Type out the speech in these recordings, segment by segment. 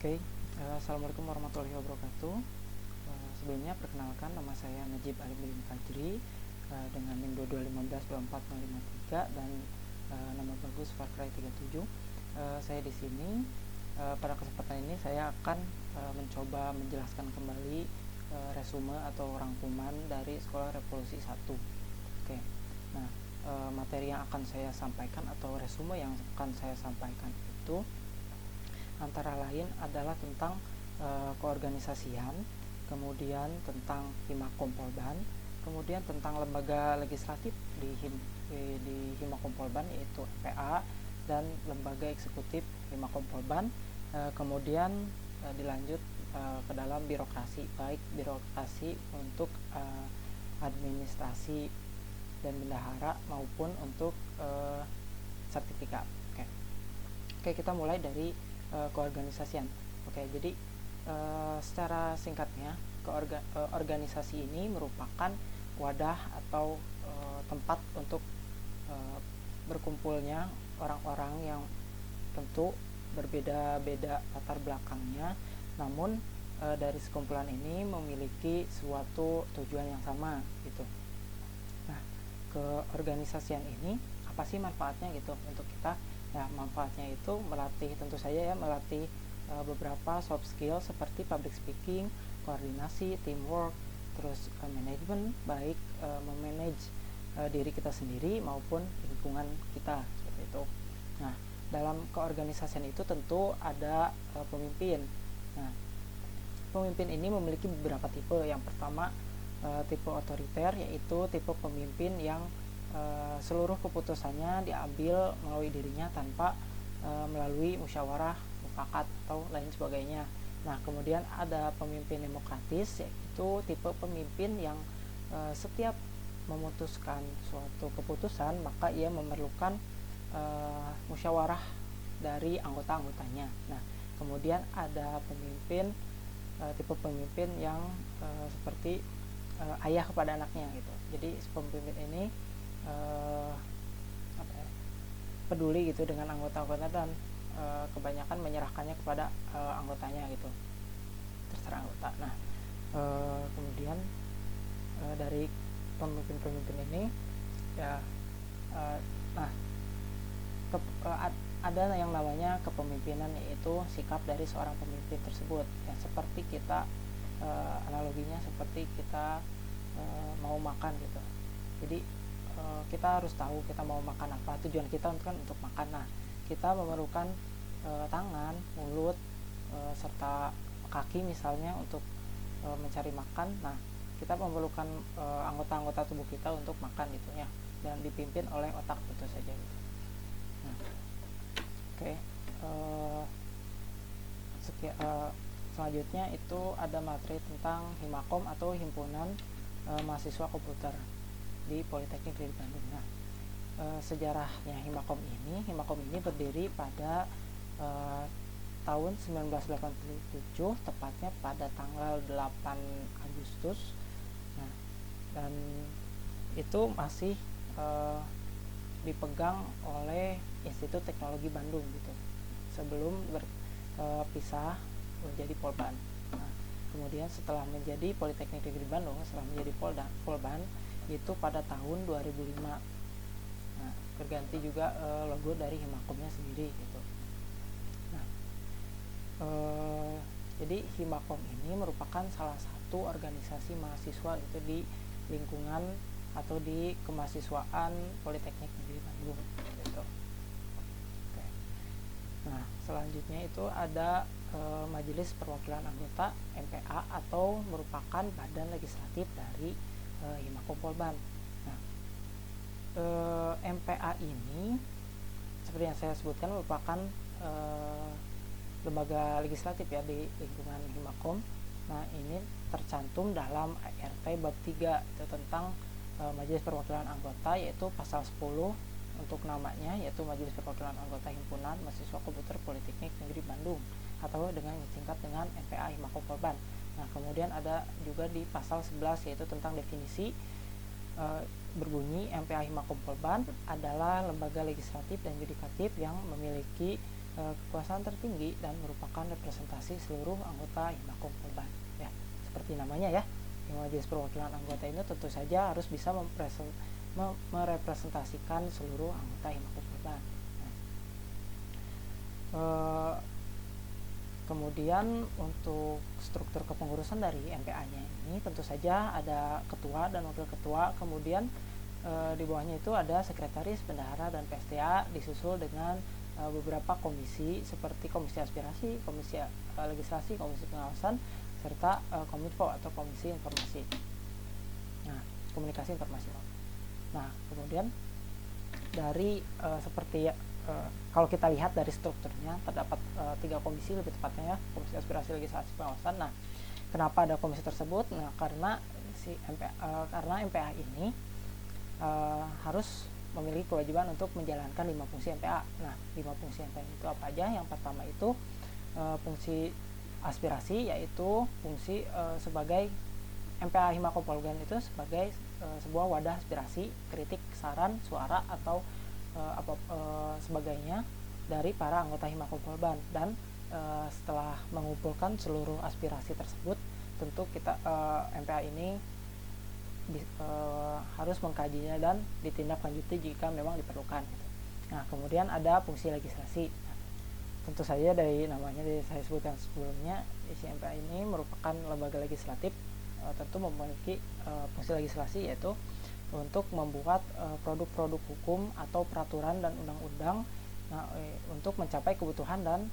Oke, Assalamualaikum warahmatullahi wabarakatuh. Sebelumnya perkenalkan, nama saya Najib Ali bin Fajri dengan NIM 22152453 dan nama bagus Farcry 37. Saya di sini pada kesempatan ini saya akan mencoba menjelaskan kembali resume atau rangkuman dari Sekolah Revolusi 1. Oke. Nah, materi yang akan saya sampaikan atau resume yang akan saya sampaikan itu antara lain adalah tentang keorganisasian, kemudian tentang Himakom Polban, kemudian tentang lembaga legislatif di Himakom Polban yaitu MPA, dan lembaga eksekutif Himakom Polban, kemudian dilanjut ke dalam birokrasi, baik birokrasi untuk administrasi dan bendahara maupun untuk sertifikat. Oke, kita mulai dari keorganisasian. Oke, jadi secara singkatnya organisasi ini merupakan wadah atau tempat untuk berkumpulnya orang-orang yang tentu berbeda-beda latar belakangnya, namun dari sekumpulan ini memiliki suatu tujuan yang sama gitu. Nah, keorganisasian ini apa sih manfaatnya gitu untuk kita? Nah, manfaatnya itu melatih, tentu saja ya, melatih beberapa soft skill seperti public speaking, koordinasi, teamwork, terus manajemen, baik memanage diri kita sendiri maupun lingkungan kita, seperti itu. Nah, dalam keorganisasian itu tentu ada pemimpin. Nah, pemimpin ini memiliki beberapa tipe. Yang pertama, tipe otoriter, yaitu tipe pemimpin yang seluruh keputusannya diambil melalui dirinya tanpa melalui musyawarah mufakat atau lain sebagainya. Nah, kemudian ada pemimpin demokratis, yaitu tipe pemimpin yang setiap memutuskan suatu keputusan maka ia memerlukan musyawarah dari anggota-anggotanya. Nah, kemudian ada pemimpin tipe pemimpin yang seperti ayah kepada anaknya gitu. Jadi pemimpin ini peduli gitu dengan anggota-anggota dan kebanyakan menyerahkannya kepada anggotanya gitu, terserah anggota. Nah, kemudian dari pemimpin-pemimpin ini ya, nah ada yang namanya kepemimpinan, yaitu sikap dari seorang pemimpin tersebut ya, seperti kita analoginya seperti kita mau makan gitu. Jadi kita harus tahu kita mau makan apa, tujuan kita kan untuk makan. Nah, kita memerlukan tangan, mulut, serta kaki misalnya untuk mencari makan. Nah, kita memerlukan anggota-anggota tubuh kita untuk makan gitu ya, dan dipimpin oleh otak itu saja gitu. Nah, oke. Selanjutnya itu ada materi tentang Himakom atau Himpunan Mahasiswa Komputer di Politeknik Negeri Bandung. Nah, sejarahnya Himakom ini berdiri pada tahun 1987, tepatnya pada tanggal 8 Agustus. Nah, dan itu masih dipegang oleh Institut Teknologi Bandung gitu, sebelum berpisah menjadi Polban. Nah, kemudian setelah menjadi Politeknik Negeri Bandung, setelah menjadi Polban itu pada tahun 2005. Nah, berganti juga logo dari Himakomnya sendiri gitu. Nah, jadi Himakom ini merupakan salah satu organisasi mahasiswa itu di lingkungan atau di kemahasiswaan Politeknik Negeri Bandung gitu. Oke. Nah, selanjutnya itu ada Majelis Perwakilan Anggota MPA atau merupakan badan legislatif dari Himakom Polban. Nah, MPA ini seperti yang saya sebutkan merupakan lembaga legislatif ya di lingkungan Himakom. Nah, ini tercantum dalam ART bab 3 itu tentang Majelis Perwakilan Anggota, yaitu pasal 10 untuk namanya, yaitu Majelis Perwakilan Anggota Himpunan Mahasiswa Komputer Politeknik Negeri Bandung atau dengan singkat dengan MPA Himakom Polban. Nah, kemudian ada juga di pasal 11 yaitu tentang definisi, berbunyi MPA Himakom Polban adalah lembaga legislatif dan yudikatif yang memiliki kekuasaan tertinggi dan merupakan representasi seluruh anggota Himakom Polban. Ya, seperti namanya ya, Majelis Perwakilan Anggota ini tentu saja harus bisa merepresentasikan seluruh anggota Himakom Polban. Kemudian untuk struktur kepengurusan dari MPA-nya ini tentu saja ada ketua dan wakil ketua, kemudian di bawahnya itu ada sekretaris, bendahara, dan PSTA disusul dengan beberapa komisi seperti komisi aspirasi, komisi legislasi, komisi pengawasan, serta kominfo atau komisi informasi. Nah, komunikasi informasi. Nah, kemudian dari seperti kalau kita lihat dari strukturnya terdapat 3 komisi lebih tepatnya ya, komisi aspirasi, legislasi, pengawasan. Nah, kenapa ada komisi tersebut? Nah, karena karena MPA ini harus memiliki kewajiban untuk menjalankan 5 fungsi MPA. Nah, 5 fungsi MPA itu apa aja? Yang pertama itu fungsi aspirasi, yaitu fungsi sebagai MPA Himakom Polban itu sebagai sebuah wadah aspirasi, kritik, saran, suara atau sebagainya dari para anggota Himakom Polban. Dan setelah mengumpulkan seluruh aspirasi tersebut, tentu kita MPA ini harus mengkajinya dan ditindaklanjuti jika memang diperlukan. Nah, kemudian ada fungsi legislasi. Nah, tentu saja dari namanya saya sebutkan sebelumnya, MPA ini merupakan lembaga legislatif, tentu memiliki fungsi legislasi, yaitu untuk membuat produk-produk hukum atau peraturan dan undang-undang untuk mencapai kebutuhan dan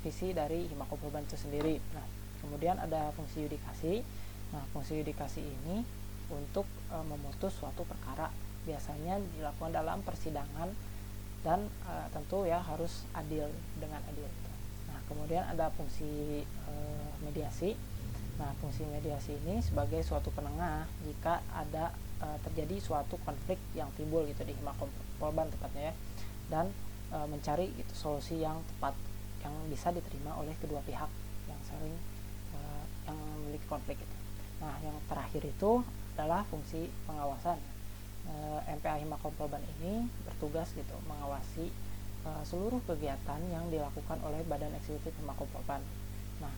visi dari Himakom Polban itu sendiri. Nah, kemudian ada fungsi yudikasi. Nah, fungsi yudikasi ini untuk memutus suatu perkara, biasanya dilakukan dalam persidangan dan tentu ya harus adil, dengan adil. Nah, kemudian ada fungsi mediasi. Nah, fungsi mediasi ini sebagai suatu penengah jika ada terjadi suatu konflik yang timbul gitu di Himakom Polban tepatnya ya, dan mencari solusi yang tepat yang bisa diterima oleh kedua pihak yang saling yang memiliki konflik itu. Nah, yang terakhir itu adalah fungsi pengawasan. MPA Himakom Polban ini bertugas gitu mengawasi seluruh kegiatan yang dilakukan oleh Badan Eksekutif Himakom Polban. Nah,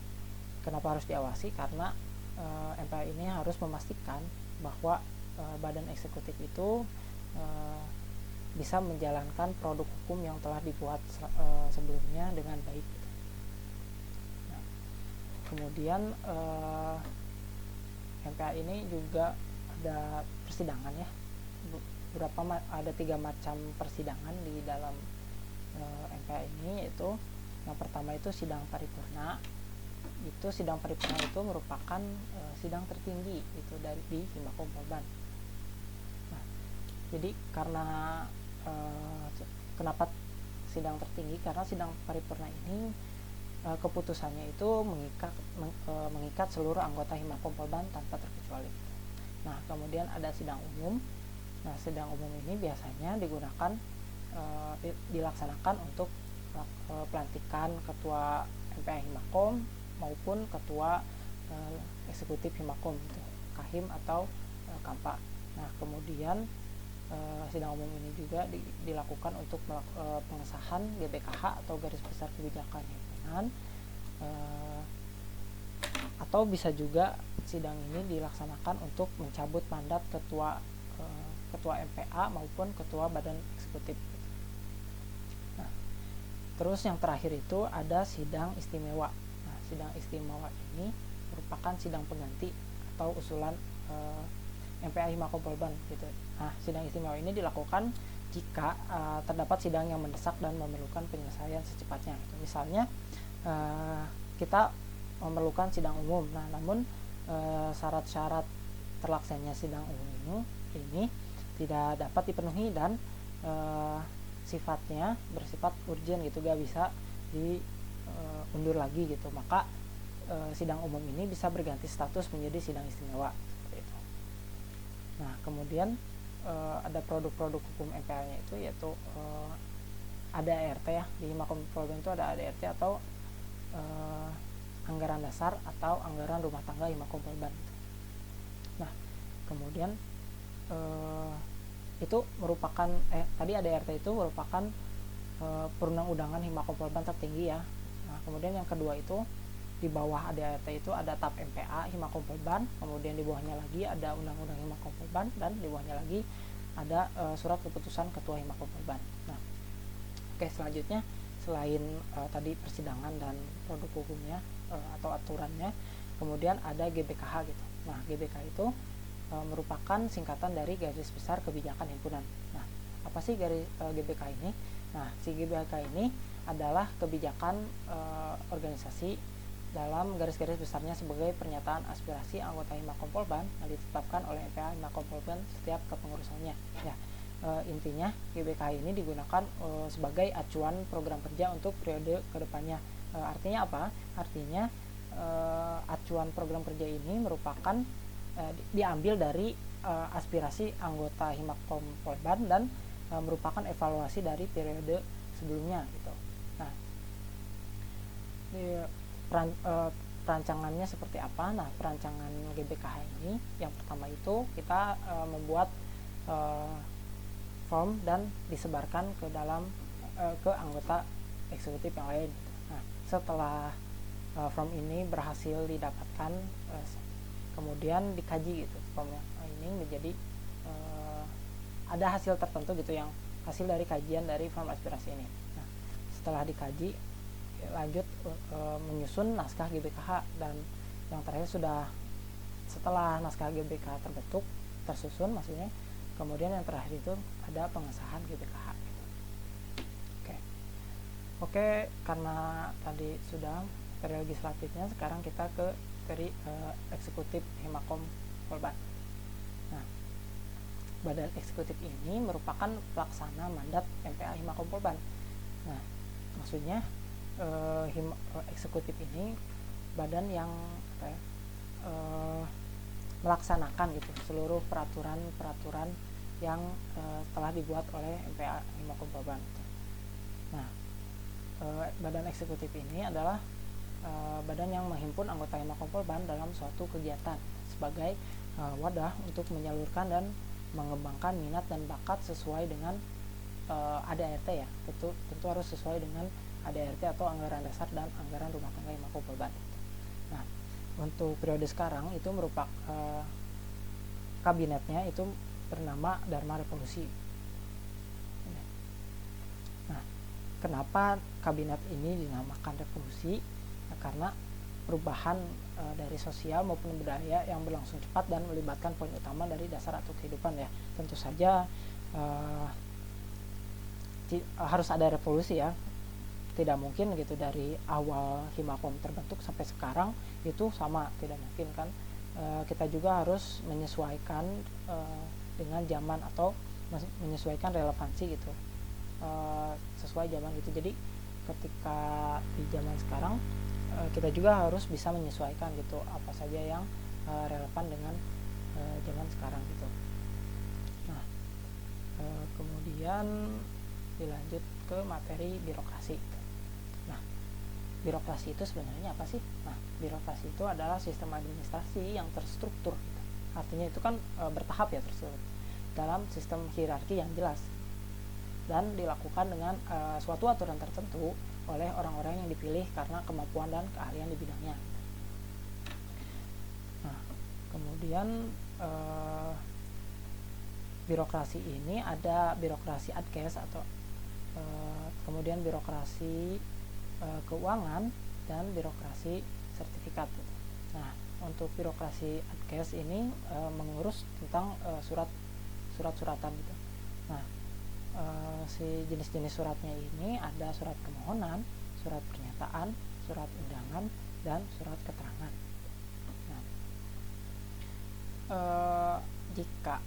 kenapa harus diawasi? Karena MPA ini harus memastikan bahwa Badan Eksekutif itu bisa menjalankan produk hukum yang telah dibuat sebelumnya dengan baik. Nah, kemudian MPA ini juga ada persidangan ya, ada 3 macam persidangan di dalam MPA ini, yaitu yang pertama itu sidang paripurna. Itu sidang paripurna itu merupakan sidang tertinggi itu dari di Himakom Polban. Nah, jadi karena kenapa sidang tertinggi? Karena sidang paripurna ini keputusannya itu mengikat seluruh anggota Himakom Polban tanpa terkecuali. Nah, kemudian ada sidang umum. Nah, sidang umum ini biasanya digunakan dilaksanakan untuk pelantikan ketua MPA Himakom maupun ketua eksekutif Himakom gitu, Kahim atau Kampa. Nah, kemudian sidang umum ini juga dilakukan untuk pengesahan GBKH atau garis besar kebijakan himpunan, atau bisa juga sidang ini dilaksanakan untuk mencabut mandat ketua MPA maupun ketua Badan Eksekutif. Nah, terus yang terakhir itu ada sidang istimewa. Nah, sidang istimewa ini merupakan sidang pengganti atau usulan MPA Himakom Polban gitu. Nah, sidang istimewa ini dilakukan jika terdapat sidang yang mendesak dan memerlukan penyelesaian secepatnya. Gitu. Misalnya kita memerlukan sidang umum. Nah, namun syarat-syarat terlaksananya sidang umum ini tidak dapat dipenuhi dan sifatnya bersifat urgent gitu, gak bisa diundur lagi gitu. Maka sidang umum ini bisa berganti status menjadi sidang istimewa seperti itu. Nah, kemudian ada produk-produk hukum MPA-nya itu, yaitu ada ART ya, di Himakom Polban itu ada ART atau anggaran dasar atau anggaran rumah tangga Himakom Polban. Nah, kemudian itu merupakan tadi ADRT itu merupakan perundang-undangan Hima Kompolban tertinggi ya. Nah, kemudian yang kedua itu di bawah ADART itu ada TAP MPA Hima Kompolban, kemudian di bawahnya lagi ada Undang-Undang Hima Kompolban, dan di bawahnya lagi ada surat keputusan Ketua Hima Kompolban. Nah, oke, selanjutnya selain tadi persidangan dan produk hukumnya atau aturannya, kemudian ada GBKH gitu. Nah, GBK itu merupakan singkatan dari Garis Besar Kebijakan Himpunan. Nah, apa sih GBK ini? Nah, si GBK ini adalah kebijakan organisasi dalam garis-garis besarnya sebagai pernyataan aspirasi anggota Hima Kompolban yang ditetapkan oleh MPA Hima Kompolban setiap kepengurusannya. Ya, intinya GBK ini digunakan sebagai acuan program kerja untuk periode kedepannya. Artinya apa? Artinya acuan program kerja ini merupakan diambil dari aspirasi anggota Hima Kompolban dan merupakan evaluasi dari periode sebelumnya gitu. Nah, perancangannya seperti apa? Nah, perancangan GBKH ini yang pertama itu kita membuat form dan disebarkan ke dalam ke anggota eksekutif yang lain. Nah, setelah form ini berhasil didapatkan, kemudian dikaji gitu formnya ini menjadi ada hasil tertentu gitu yang hasil dari kajian dari form aspirasi ini. Nah, setelah dikaji lanjut menyusun naskah GBKH, dan yang terakhir sudah setelah naskah GBKH tersusun maksudnya, kemudian yang terakhir itu ada pengesahan GBKH. Oke, karena tadi sudah peri legislatifnya, sekarang kita ke peri eksekutif Hima Kompolban. Nah, badan eksekutif ini merupakan pelaksana mandat MPA Hima Kompolban. Nah, maksudnya eksekutif ini badan yang melaksanakan gitu seluruh peraturan yang telah dibuat oleh MPA Hima Kompolban. Nah, badan eksekutif ini adalah badan yang menghimpun anggota Hima Kompolban dalam suatu kegiatan sebagai wadah untuk menyalurkan dan mengembangkan minat dan bakat sesuai dengan ADART ya, tentu harus sesuai dengan ADART atau anggaran dasar dan anggaran rumah tangga Hima Kompolban. Nah, untuk periode sekarang itu merupakan kabinetnya itu bernama Dharma Revolusi. Nah, kenapa kabinet ini dinamakan revolusi? Nah, karena perubahan dari sosial maupun budaya yang berlangsung cepat dan melibatkan poin utama dari dasar atau kehidupan ya. Tentu saja harus ada revolusi ya. Tidak mungkin gitu dari awal Himakom terbentuk sampai sekarang itu sama, tidak mungkin kan. Kita juga harus menyesuaikan dengan zaman atau menyesuaikan relevansi gitu, sesuai zaman gitu. Jadi ketika di zaman sekarang kita juga harus bisa menyesuaikan gitu apa saja yang relevan dengan zaman sekarang gitu. Nah, kemudian dilanjut ke materi birokrasi. Nah, birokrasi itu sebenarnya apa sih? Nah, birokrasi itu adalah sistem administrasi yang terstruktur gitu. Artinya itu kan bertahap ya, terstruktur dalam sistem hierarki yang jelas dan dilakukan dengan suatu aturan tertentu oleh orang-orang yang dipilih karena kemampuan dan keahlian di bidangnya. Nah, kemudian birokrasi ini ada birokrasi adkes atau kemudian birokrasi keuangan dan birokrasi sertifikat. Nah, untuk birokrasi adkes ini mengurus tentang surat-suratan gitu. Nah, si jenis-jenis suratnya ini ada surat permohonan, surat pernyataan, surat undangan, dan surat keterangan. Nah, jika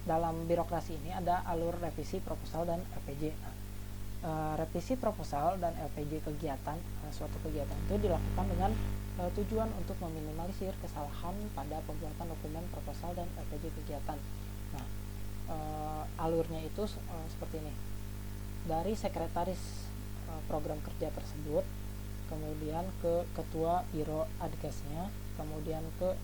dalam birokrasi ini ada alur revisi proposal dan LPJ. Nah, revisi proposal dan LPJ kegiatan, suatu kegiatan itu dilakukan dengan tujuan untuk meminimalisir kesalahan pada pembuatan dokumen proposal dan LPJ kegiatan. Nah, alurnya itu seperti ini. Dari sekretaris program kerja tersebut, kemudian ke ketua biro adkesnya, kemudian ke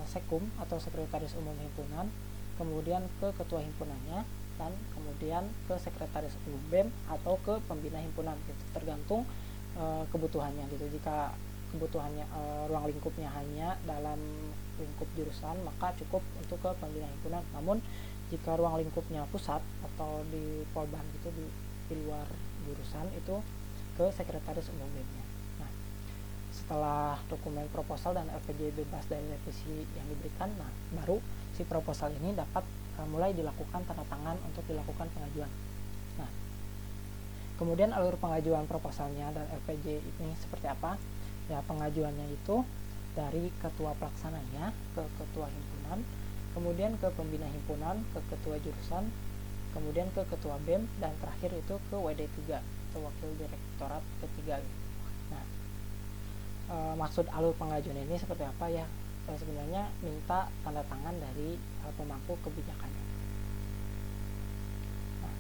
sekum atau sekretaris umum himpunan, kemudian ke ketua himpunannya, dan kemudian ke sekretaris umum BEM atau ke pembina himpunan gitu, tergantung kebutuhannya gitu. Jika kebutuhannya ruang lingkupnya hanya dalam lingkup jurusan, maka cukup untuk ke pembina himpunan. Namun jika ruang lingkupnya pusat atau di Polban gitu, di luar jurusan, itu ke sekretaris umum BEM-nya. Nah, setelah dokumen proposal dan LPJ bebas dari revisi yang diberikan, nah baru si proposal ini dapat mulai dilakukan tanda tangan untuk dilakukan pengajuan. Nah, kemudian alur pengajuan proposalnya dan LPJ ini seperti apa? Ya, pengajuannya itu dari ketua pelaksananya ke ketua himpunan, kemudian ke pembina himpunan, ke ketua jurusan, kemudian ke ketua BEM, dan terakhir itu ke WD3 atau wakil direktorat ketiga. Nah, maksud alur pengajuan ini seperti apa ya? Sebenarnya minta tanda tangan dari pemangku kebijakannya. Nah,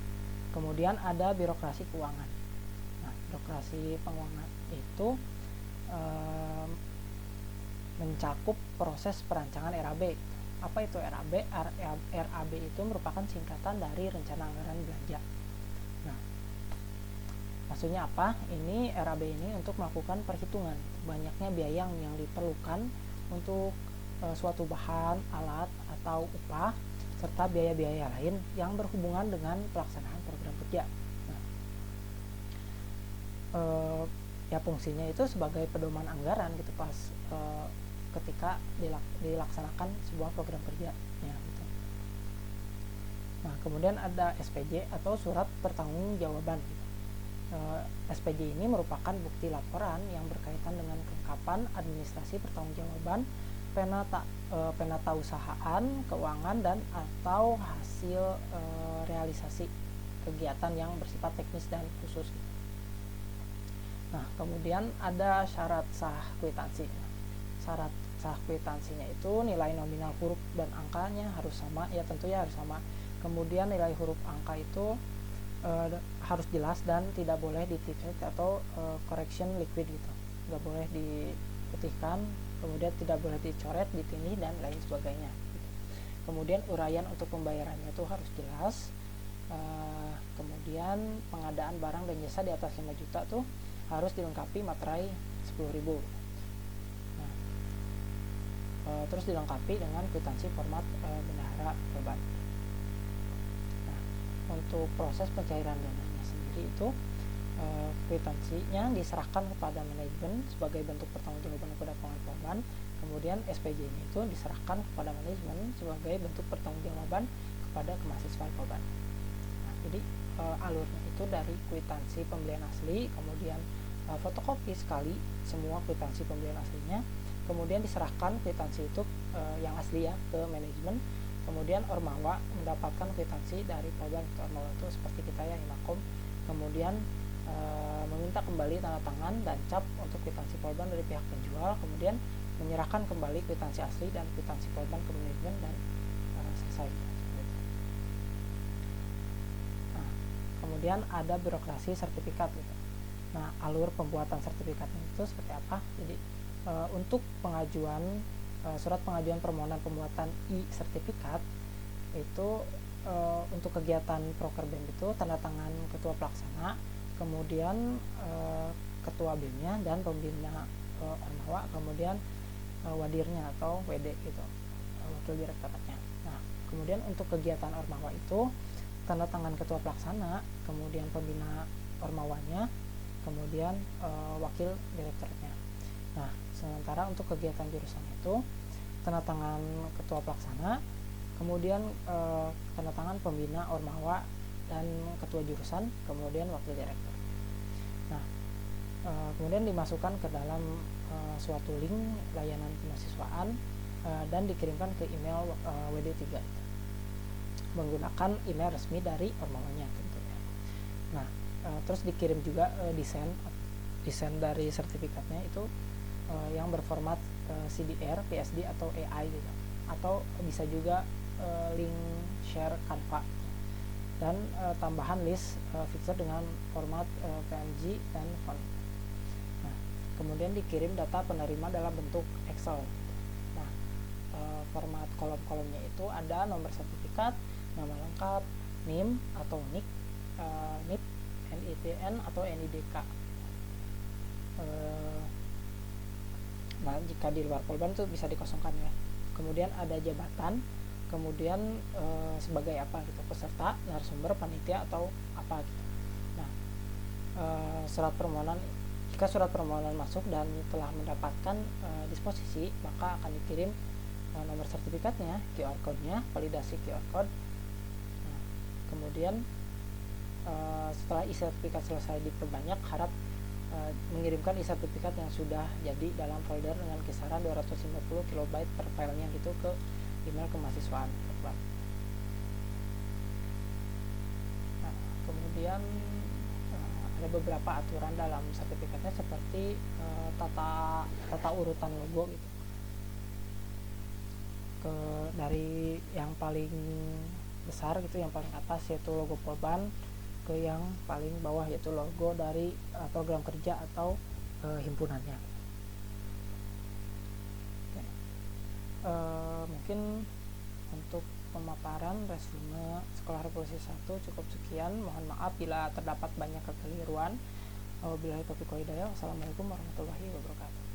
kemudian ada birokrasi keuangan. Nah, birokrasi keuangan itu mencakup proses perancangan RAB. Apa itu RAB? RAB itu merupakan singkatan dari rencana anggaran belanja. Nah, maksudnya apa? Ini RAB ini untuk melakukan perhitungan banyaknya biaya yang diperlukan untuk suatu bahan, alat, atau upah, serta biaya-biaya lain yang berhubungan dengan pelaksanaan program kerja. Nah, ya fungsinya itu sebagai pedoman anggaran gitu pas ketika dilaksanakan sebuah program kerja ya, gitu. Nah, kemudian ada SPJ atau surat pertanggungjawaban gitu. SPJ ini merupakan bukti laporan yang berkaitan dengan kelengkapan administrasi pertanggungjawaban, penatausahaan keuangan, dan atau hasil realisasi kegiatan yang bersifat teknis dan khusus. Nah, kemudian ada syarat sah kwitansi. Syarat sah kwitansinya itu nilai nominal huruf dan angkanya harus sama, ya tentunya harus sama. Kemudian nilai huruf angka itu harus jelas dan tidak boleh ditipet atau correction liquid gitu, nggak boleh diputihkan, kemudian tidak boleh dicoret, ditindih, dan lain sebagainya gitu. Kemudian uraian untuk pembayarannya itu harus jelas. Kemudian pengadaan barang dan jasa di atas 5 juta tuh harus dilengkapi materai 10.000. Nah, terus dilengkapi dengan kwitansi format bendahara obat. Untuk proses pencairan dananya sendiri itu kwitansinya diserahkan kepada manajemen sebagai bentuk pertanggungjawaban kepada pengalaman. Kemudian SPJ-nya itu diserahkan kepada manajemen sebagai bentuk pertanggungjawaban kepada kemahasiswaan korban. Nah, jadi alurnya itu dari kwitansi pembelian asli, kemudian fotokopi sekali semua kwitansi pembelian aslinya, kemudian diserahkan kwitansi itu yang asli ya ke manajemen. Kemudian Ormawa mendapatkan kwitansi dari korban. Ormawa itu seperti kita ya, Himakom. Kemudian meminta kembali tanda tangan dan cap untuk kwitansi korban dari pihak penjual. Kemudian menyerahkan kembali kwitansi asli dan kwitansi korban ke manajemen, dan selesai. Nah, kemudian ada birokrasi sertifikat gitu. Nah, alur pembuatan sertifikat itu seperti apa? Jadi untuk pengajuan surat pengajuan permohonan pembuatan e-sertifikat itu untuk kegiatan proker BEM itu tanda tangan ketua pelaksana, kemudian ketua BEM-nya dan pembina Ormawa, kemudian wadirnya atau WD gitu, wakil direktoratnya. Nah, kemudian untuk kegiatan Ormawa itu tanda tangan ketua pelaksana, kemudian pembina Ormawanya, kemudian wakil direktoratnya. Nah, sementara untuk kegiatan jurusan itu tanda tangan ketua pelaksana, kemudian tanda tangan pembina Ormawa dan ketua jurusan, kemudian wakil direktur. Nah, kemudian dimasukkan ke dalam suatu link layanan kemahasiswaan dan dikirimkan ke email WD3 menggunakan email resmi dari Ormawanya tentunya. Nah, terus dikirim juga desain dari sertifikatnya itu yang berformat CDR, PSD atau AI gitu, atau bisa juga link share Canva, dan tambahan list fixer dengan format PNG dan font. Nah, kemudian dikirim data penerima dalam bentuk Excel. Nah, format kolom-kolomnya itu ada nomor sertifikat, nama lengkap, NIM atau NIK, NIP, NITN atau NIDK. Nah, jika di luar Polban itu bisa dikosongkan ya. Kemudian ada jabatan, kemudian sebagai apa gitu, peserta, narasumber, panitia atau apa gitu. Nah, jika surat permohonan masuk dan telah mendapatkan disposisi, maka akan dikirim nomor sertifikatnya, QR code-nya, validasi QR code. Nah, kemudian setelah e-sertifikat selesai diperbanyak, harap mengirimkan e-sertifikat yang sudah jadi dalam folder dengan kisaran 250 KB per filenya gitu ke email kemahasiswaan. Nah, kemudian ada beberapa aturan dalam sertifikatnya seperti tata urutan logo gitu. Dari yang paling besar gitu, yang paling atas yaitu logo Polban, ke yang paling bawah yaitu logo dari program kerja atau himpunannya. Mungkin untuk pemaparan resume Sekolah Revolusi 1 cukup sekian. Mohon maaf bila terdapat banyak kekeliruan. Wabillahi taufiq wal hidayah. Wassalamualaikum warahmatullahi wabarakatuh.